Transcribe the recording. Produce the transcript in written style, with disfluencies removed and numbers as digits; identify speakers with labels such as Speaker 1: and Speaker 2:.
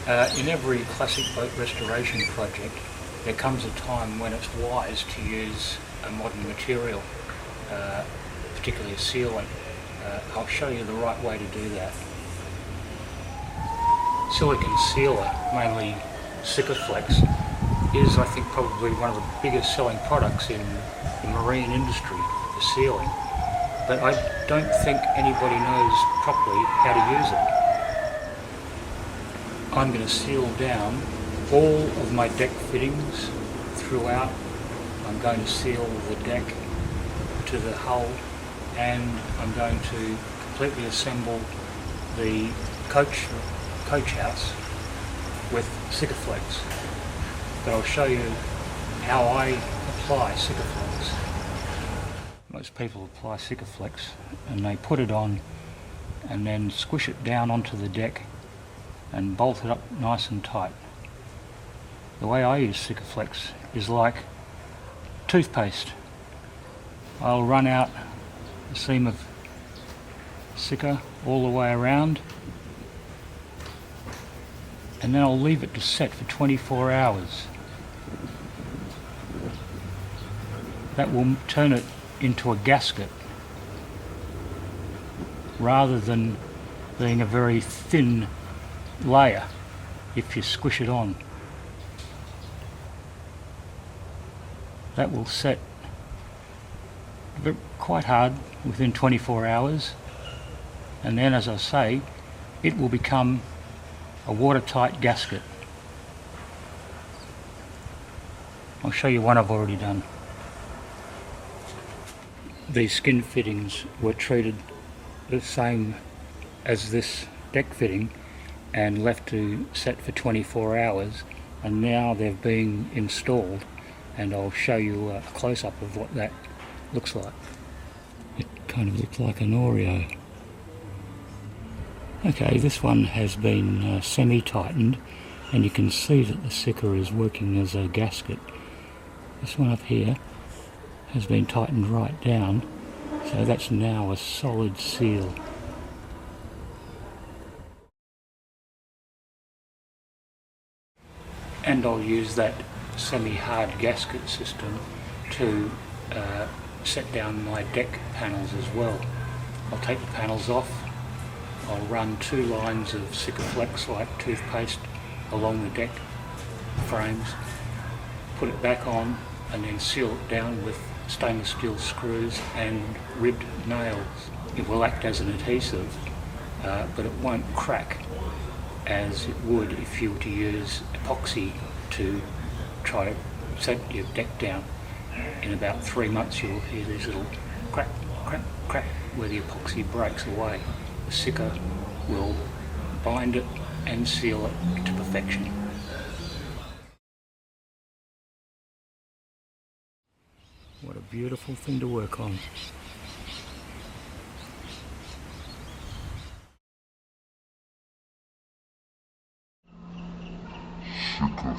Speaker 1: In every classic boat restoration project, there comes a time when it's wise to use a modern material, particularly a sealant. I'll show you the right way to do that. Silicon sealer, mainly Sicka, is, I think, probably one of the biggest selling products in the marine industry, the sealing. But I don't think anybody knows properly how to use it. I'm going to seal down all of my deck fittings throughout. I'm going to seal the deck to the hull, and I'm going to completely assemble the coach house with Sicka. But I'll show you how I apply Sicka. Most people apply Sicka and they put it on and then squish it down onto the deck and bolt it up nice and tight. The way I use Sicka is like toothpaste. I'll run out a seam of Sicka all the way around, and then I'll leave it to set for 24 hours. That will turn it into a gasket rather than being a very thin layer if you squish it on. That will set quite hard within 24 hours, and then, as I say, it will become a watertight gasket. I'll show you one I've already done. These skin fittings were treated the same as this deck fitting and left to set for 24 hours, and now they've been installed, and I'll show you a close-up of what that looks like. It kind of looks like an Oreo. Okay, this one has been semi-tightened, and you can see that the Sicka is working as a gasket. This one up here has been tightened right down, so that's now a solid seal. And I'll use that semi-hard gasket system to set down my deck panels as well. I'll take the panels off, I'll run 2 lines of Sicka like toothpaste along the deck frames, put it back on, and then seal it down with stainless steel screws and ribbed nails. It will act as an adhesive, but it won't crack as it would if you were to use epoxy to try to set your deck down. In about 3 months you'll hear these little crack, crack, crack where the epoxy breaks away. The Sicka will bind it and seal it to perfection. What a beautiful thing to work on. Sicka.